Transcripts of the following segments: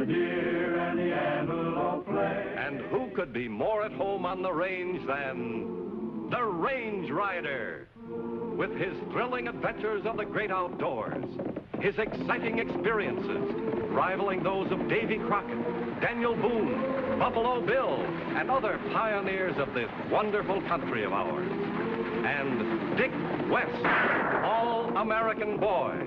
deer and the antelope play. And who could be more at home on the range than the Range Rider? With his thrilling adventures of the great outdoors, his exciting experiences rivaling those of Davy Crockett, Daniel Boone, Buffalo Bill, and other pioneers of this wonderful country of ours. And Dick West, All-American Boy.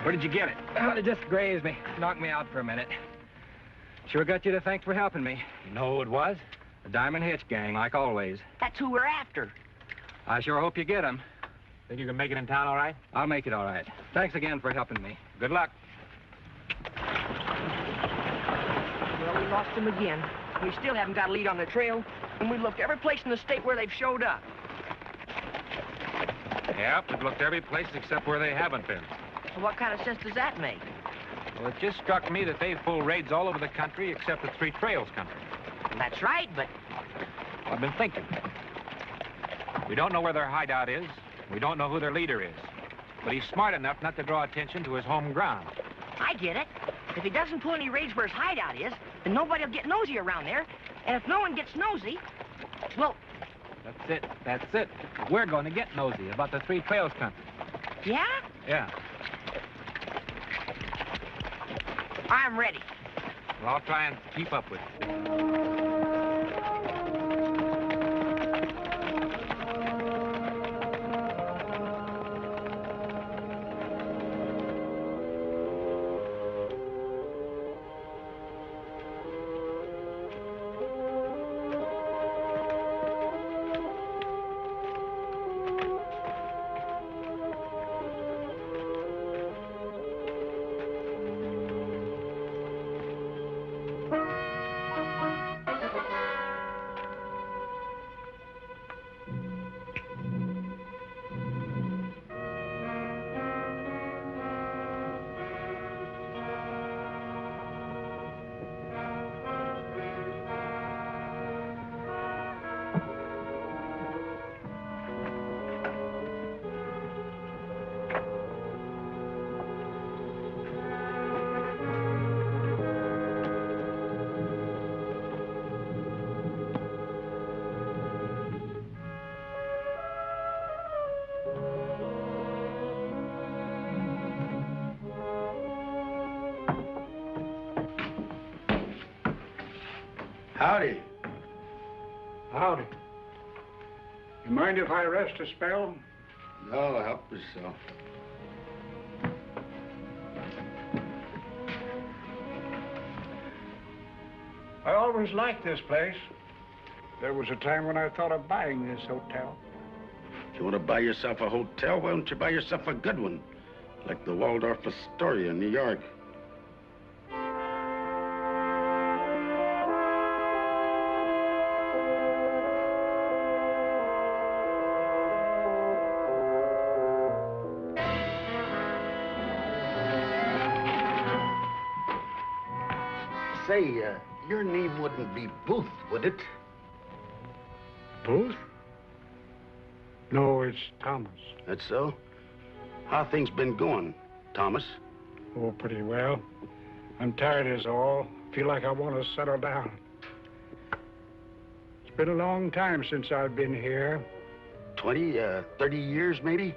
Where did you get it? Oh, it just grazed me. Knocked me out for a minute. Sure got you to thank for helping me. You know who it was? The Diamond Hitch Gang, like always. That's who we're after. I sure hope you get him. Think you can make it in town all right? I'll make it all right. Thanks again for helping me. Good luck. Well, we lost him again. We still haven't got a lead on the trail, and we looked every place in the state where they've showed up. Yep, we've looked every place except where they haven't been. So what kind of sense does that make? Well, it just struck me that they've pulled raids all over the country except the Three Trails country. That's right, but... Well, I've been thinking. We don't know where their hideout is. We don't know who their leader is. But he's smart enough not to draw attention to his home ground. I get it. If he doesn't pull any raids where his hideout is, then nobody will get nosy around there. And if no one gets nosy, well... That's it. That's it. We're going to get nosy about the Three Trails country. Yeah? Yeah. I'm ready. Well, I'll try and keep up with you. Howdy. Howdy. You mind if I rest a spell? No, help yourself. I always liked this place. There was a time when I thought of buying this hotel. If you want to buy yourself a hotel, why don't you buy yourself a good one? Like the Waldorf Astoria in New York. Say, your name wouldn't be Booth, would it? Booth? No, it's Thomas. That's so? How things been going, Thomas? Oh, pretty well. I'm tired is all. Feel like I want to settle down. It's been a long time since I've been here. 20, 30 years, maybe?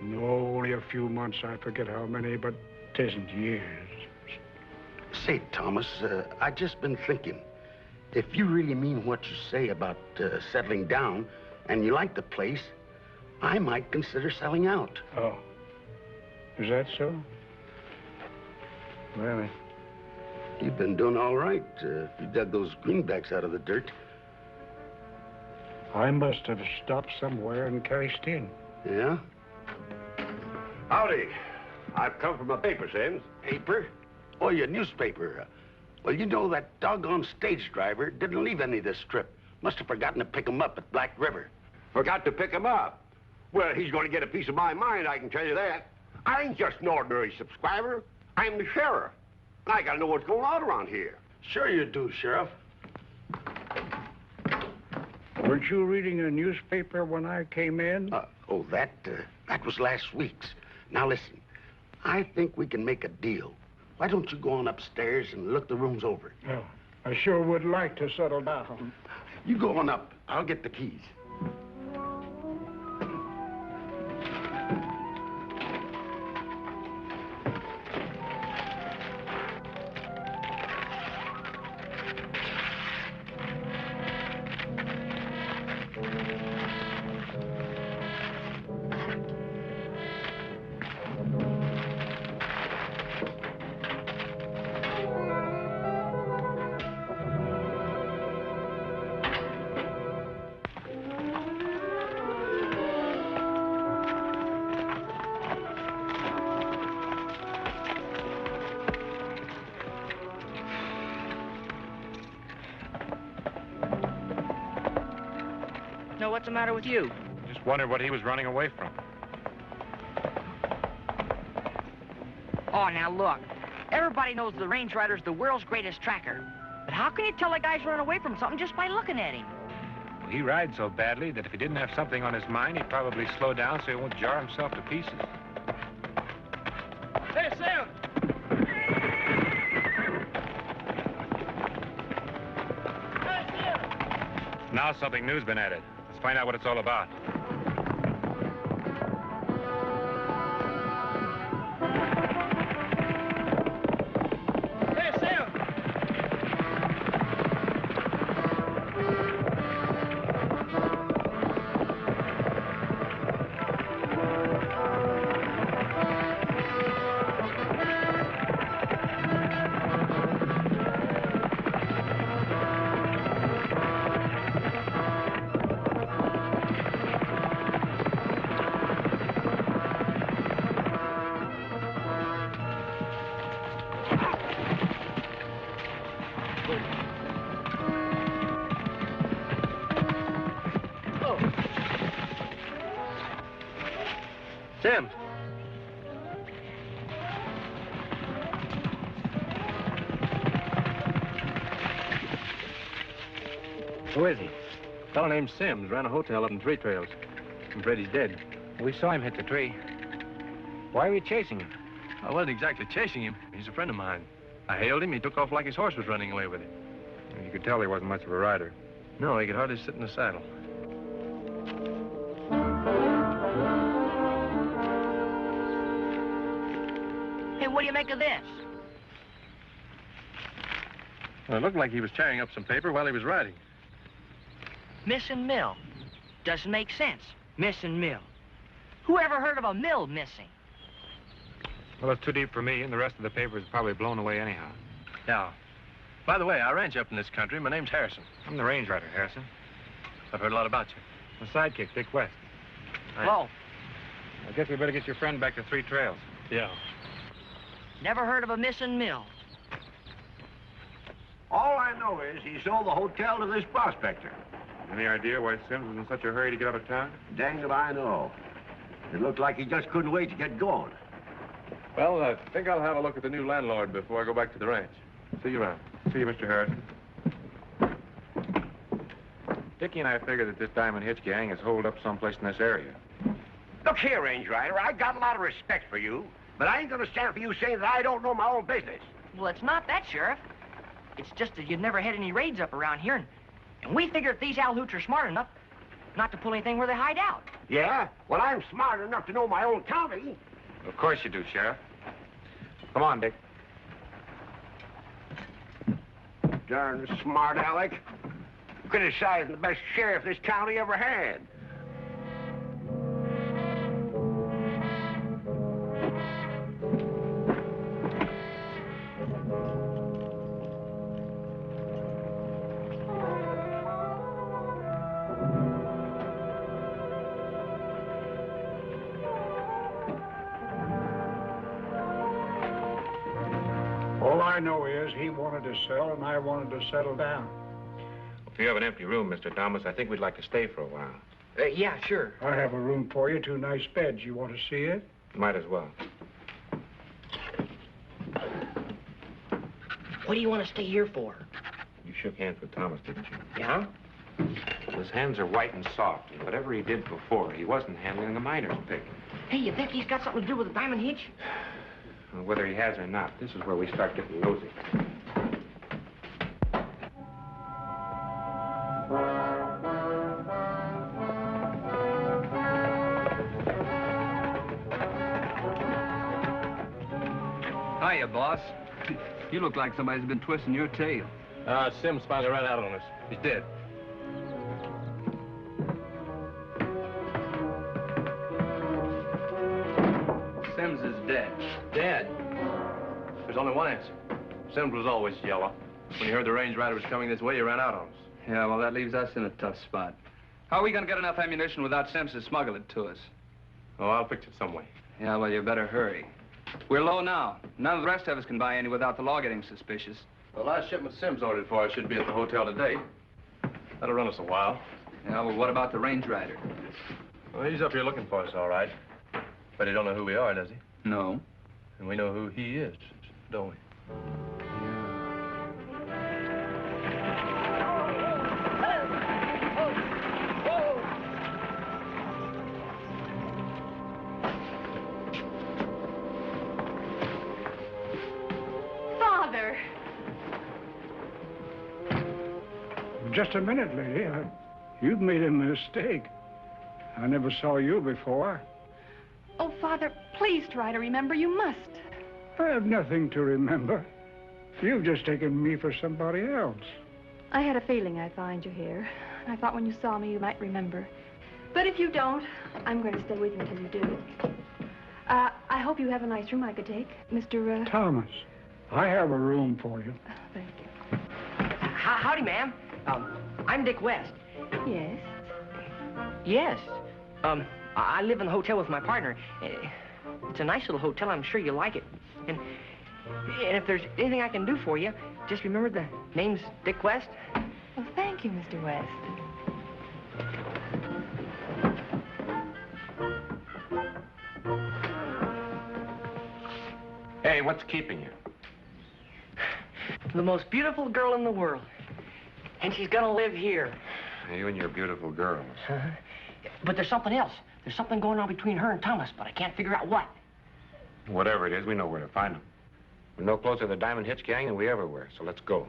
No, only a few months. I forget how many, but it isn't years. Say, Thomas, I just been thinking. If you really mean what you say about settling down, and you like the place, I might consider selling out. Oh. Is that so? Well, You've been doing all right. You dug those greenbacks out of the dirt. I must have stopped somewhere and cashed in. Yeah? Howdy. I've come from a paper, Sims. Paper? Oh, your newspaper. Well, you know that doggone stage driver didn't leave any of this strip. Must have forgotten to pick 'em up at Black River. Forgot to pick him up. Well, he's going to get a piece of my mind, I can tell you that. I ain't just an ordinary subscriber. I'm the sheriff. And I got to know what's going on around here. Sure you do, Sheriff. Weren't you reading a newspaper when I came in? That was last week's. Now, listen. I think we can make a deal. Why don't you go on upstairs and look the rooms over? Oh, I sure would like to settle down. You go on up. I'll get the keys. No, what's the matter with you? Just wondered what he was running away from. Oh, now look. Everybody knows the Range Rider's the world's greatest tracker. But how can you tell a guy's running away from something just by looking at him? Well, he rides so badly that if he didn't have something on his mind, he'd probably slow down so he won't jar himself to pieces. Hey, Sam! Now something new's been added. Let's find out what it's all about. Hey, Sam! Sims. Who is he? A fellow named Sims ran a hotel up in Three Trails. I'm afraid he's dead. We saw him hit the tree. Why are we chasing him? I wasn't exactly chasing him. He's a friend of mine. I hailed him. He took off like his horse was running away with him. You could tell he wasn't much of a rider. No, he could hardly sit in the saddle. Hey, what do you make of this? Well, it looked like he was tearing up some paper while he was riding. Missing mill. Doesn't make sense. Missing mill. Who ever heard of a mill missing? Well, it's too deep for me, and the rest of the paper is probably blown away anyhow. Yeah. By the way, I ranch up in this country. My name's Harrison. I'm the range rider, Harrison. I've heard a lot about you. My sidekick, Dick West. Whoa. I guess we better get your friend back to Three Trails. Yeah. Never heard of a missing mill. All I know is he sold the hotel to this prospector. Any idea why Sims was in such a hurry to get out of town? Dang if I know. It looked like he just couldn't wait to get going. Well, I think I'll have a look at the new landlord before I go back to the ranch. See you around. See you, Mr. Harrison. Dickie and I figure that this Diamond Hitch gang is holed up someplace in this area. Look here, Range Rider, I got a lot of respect for you, but I ain't gonna stand for you saying that I don't know my own business. Well, it's not that, Sheriff. It's just that you've never had any raids up around here, and we figure if these Alhoots are smart enough not to pull anything where they hide out. Yeah? Well, I'm smart enough to know my own county. Of course you do, Sheriff. Come on, Dick. Darn smart aleck. Criticizing the best sheriff this county ever had. All I know is he wanted to sell and I wanted to settle down. If you have an empty room, Mr. Thomas, I think we'd like to stay for a while. Yeah, sure. I have a room for you, 2 nice beds. You want to see it? Might as well. What do you want to stay here for? You shook hands with Thomas, didn't you? Yeah? His hands are white and soft, and whatever he did before, he wasn't handling a miner's pick. Hey, you think he's got something to do with the Diamond Hitch? Well, whether he has or not, this is where we start getting nosy. Hiya, boss. You look like somebody's been twisting your tail. Sims finally ran out on us. He's dead. Sims is dead. Dead? There's only one answer. Sims was always yellow. When he heard the Range Rider was coming this way, he ran out on us. Yeah, well, that leaves us in a tough spot. How are we going to get enough ammunition without Sims to smuggle it to us? Oh, I'll fix it some way. Yeah, well, you better hurry. We're low now. None of the rest of us can buy any without the law getting suspicious. The last shipment Sims ordered for us should be at the hotel today. That'll run us a while. Yeah, well, what about the Range Rider? Well, he's up here looking for us, all right. But he don't know who we are, does he? No. And we know who he is, don't we? Father! Just a minute, lady. You've made a mistake. I never saw you before. Oh, Father, please try to remember. You must. I have nothing to remember. You've just taken me for somebody else. I had a feeling I'd find you here. I thought when you saw me, you might remember. But if you don't, I'm going to stay with you until you do. I hope you have a nice room I could take, Mr. Thomas, I have a room for you. Thank you. Howdy, ma'am. I'm Dick West. Yes? Yes. I live in the hotel with my partner. It's a nice little hotel. I'm sure you'll like it. And if there's anything I can do for you, just remember the name's Dick West. Well, thank you, Mr. West. Hey, what's keeping you? The most beautiful girl in the world. And she's gonna live here. You and your beautiful girls. But there's something else. There's something going on between her and Thomas, but I can't figure out what. Whatever it is, we know where to find them. We're no closer to the Diamond Hitch gang than we ever were, so let's go.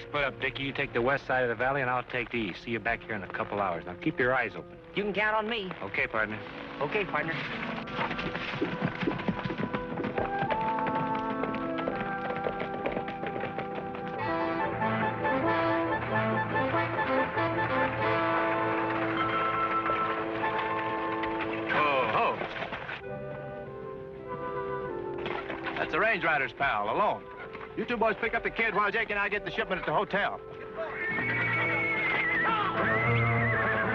Split up, Dickie. You take the west side of the valley, and I'll take the east. See you back here in a couple hours. Now, keep your eyes open. You can count on me. Okay, partner. Okay, partner. Oh, that's the Range Rider's pal, alone. You two boys pick up the kid while Jake and I get the shipment at the hotel.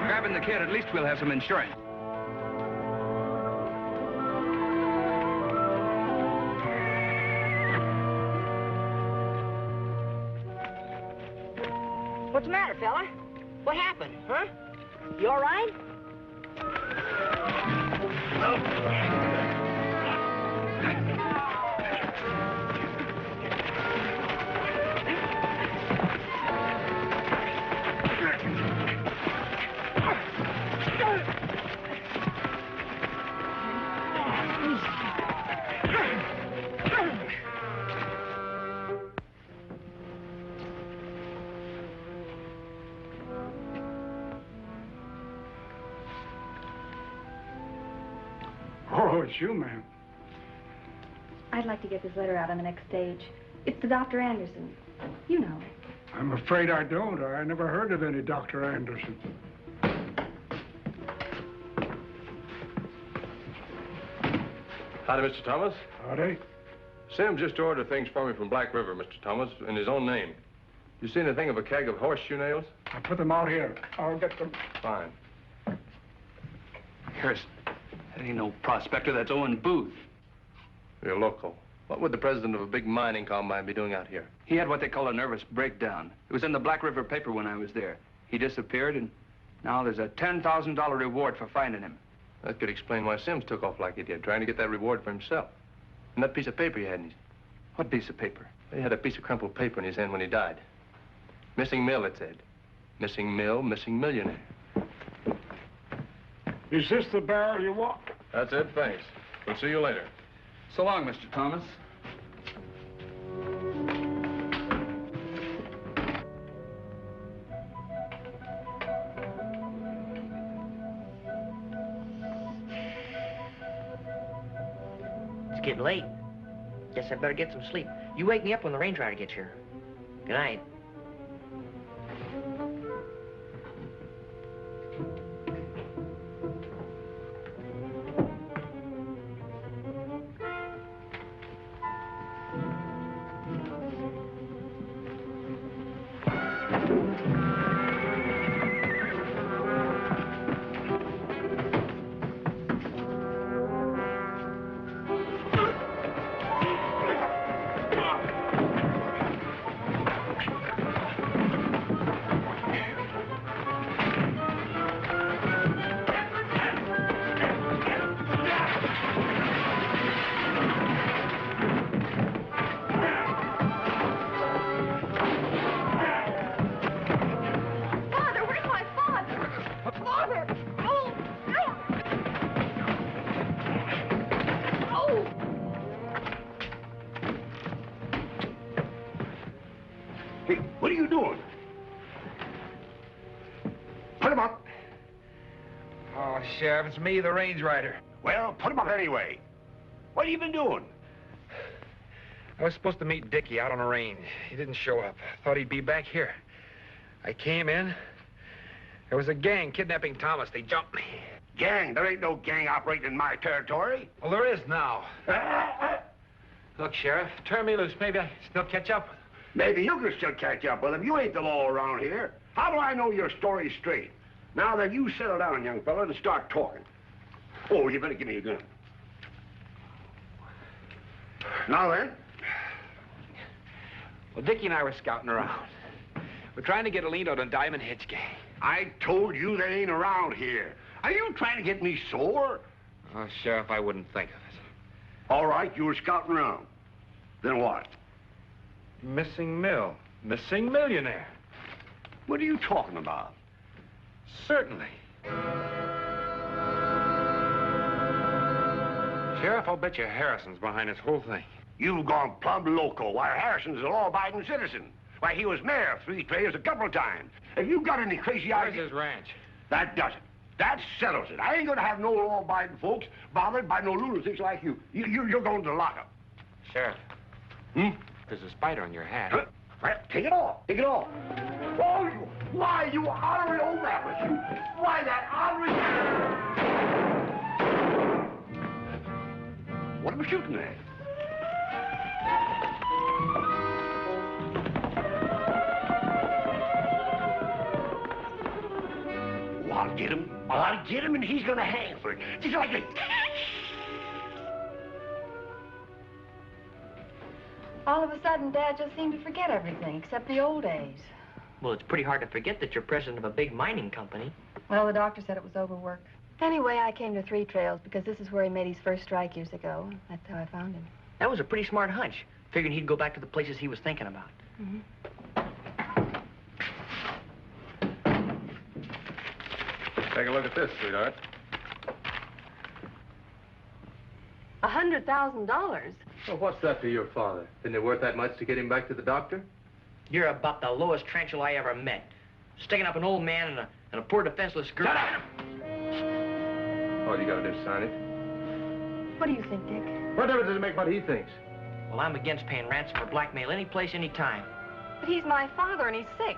Grab having the kid, at least we'll have some insurance. What's the matter, fella? What happened, huh? You all right? Oh, it's you, ma'am. I'd like to get this letter out on the next stage. It's to Dr. Anderson. You know. I'm afraid I don't. I never heard of any Dr. Anderson. Howdy, Mr. Thomas. Howdy. Sam just ordered things for me from Black River, Mr. Thomas, in his own name. You see anything of a keg of horseshoe nails? I put them out here. I'll get them. Fine. Harrison, that ain't no prospector. That's Owen Booth. You're local. What would the president of a big mining combine be doing out here? He had what they call a nervous breakdown. It was in the Black River paper when I was there. He disappeared, and now there's a $10,000 reward for finding him. That could explain why Sims took off like he did, trying to get that reward for himself. And that piece of paper he had in his... What piece of paper? He had a piece of crumpled paper in his hand when he died. Missing mill, it said. Missing mill, missing millionaire. Is this the barrel you want? That's it, thanks. We'll see you later. So long, Mr. Thomas. It's getting late. Guess I better get some sleep. You wake me up when the range rider gets here. Good night. Hey, what are you doing? Put him up. Oh, Sheriff, it's me, the range rider. Well, put him up anyway. What have you been doing? I was supposed to meet Dickie out on the range. He didn't show up. Thought he'd be back here. I came in. There was a gang kidnapping Thomas. They jumped me. Gang? There ain't no gang operating in my territory. Well, there is now. Look, Sheriff, turn me loose. Maybe I still catch up with him. Maybe you can still catch up with him. You ain't the law around here. How do I know your story's straight? Now then, you settle down, young fella, and start talking. Oh, you better give me a gun. Now then. Well, Dickie and I were scouting around. We're trying to get Elaine out on Diamond Hitch gang. I told you they ain't around here. Are you trying to get me sore? Oh, Sheriff, I wouldn't think of it. All right, you were scouting around. Then what? Missing mill. Missing millionaire. What are you talking about? Certainly. Sheriff, I'll bet you Harrison's behind this whole thing. You've gone plumb loco. Why, Harrison's a law-abiding citizen. Why, he was mayor of Three Trails a couple of times. Have you got any crazy ideas? Where's his ranch? That does it. That settles it. I ain't gonna have no law-abiding folks bothered by no lunatics like you. You're going to lockup. Sheriff. There's a spider on your hat. Huh? Well, take it off. Take it off. Oh, why, you ornery old rabbit, you. Why, that ornery... What am I shooting at? I'll get him. I'll get him, and he's gonna hang for it. Just like this. All of a sudden, Dad just seemed to forget everything, except the old days. Well, it's pretty hard to forget that you're president of a big mining company. Well, the doctor said it was overwork. Anyway, I came to Three Trails because this is where he made his first strike years ago. That's how I found him. That was a pretty smart hunch, figuring he'd go back to the places he was thinking about. Mm-hmm. Take a look at this, sweetheart. $100,000. Well, what's that to your father? Isn't it worth that much to get him back to the doctor? You're about the lowest tarantula I ever met. Sticking up an old man and a poor defenseless girl. Shut up! All you gotta do is sign it. What do you think, Dick? What difference does it make what he thinks? Well, I'm against paying ransom for blackmail any place, any time. But he's my father and he's sick.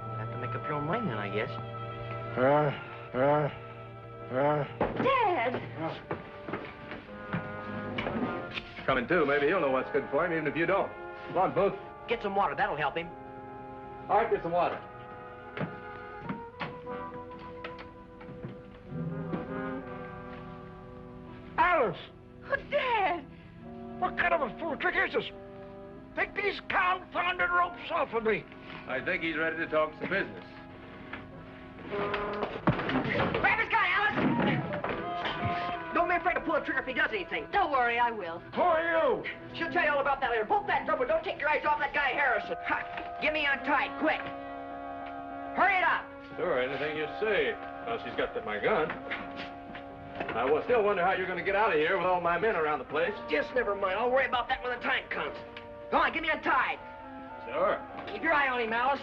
You'll have to make up your own mind then, I guess. Dad! Coming too. Maybe he'll know what's good for him, even if you don't. Come on, Booth. Get some water, that'll help him. All right, get some water. Alice! Oh, Dad! What kind of a fool trick is this? Take these confounded ropes off of me. I think he's ready to talk some business. Grab his gun, Alice! Don't be afraid to pull the trigger if he does anything. Don't worry, I will. Who are you? She'll tell you all about that later. Bolt that door, but don't take your eyes off that guy Harrison. Ha! Get me untied, quick. Hurry it up. Sure, anything you say. Well, she's got my gun. I will still wonder how you're going to get out of here with all my men around the place. Just never mind. I'll worry about that when the time comes. Go on, get me untied. Sure. Keep your eye on him, Alice.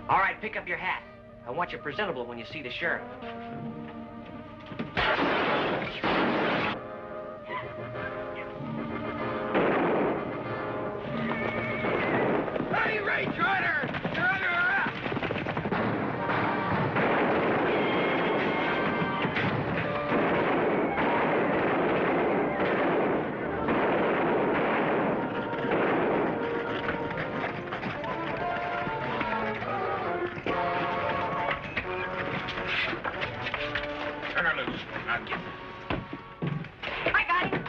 All right, pick up your hat. I want you presentable when you see the sheriff. Hey, Range Rider! You're under arrest! Turn her loose. I'll get her. I got him.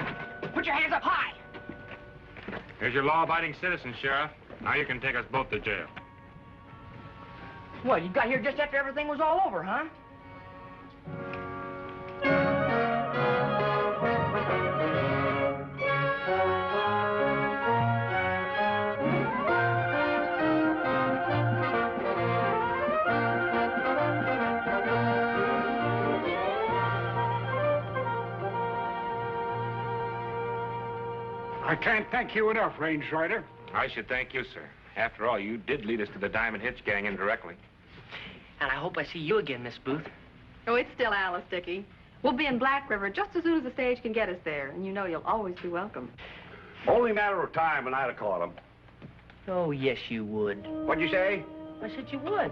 Put your hands up high. Here's your law-abiding citizen, Sheriff. Now you can take us both to jail. Well, you got here just after everything was all over, huh? I can't thank you enough, Range Rider. I should thank you, sir. After all, you did lead us to the Diamond Hitch Gang indirectly. And I hope I see you again, Miss Booth. Oh, it's still Alice, Dickie. We'll be in Black River just as soon as the stage can get us there, and you know you'll always be welcome. Only a matter of time, and I'd have caught him. Oh, yes, you would. What'd you say? I said you would.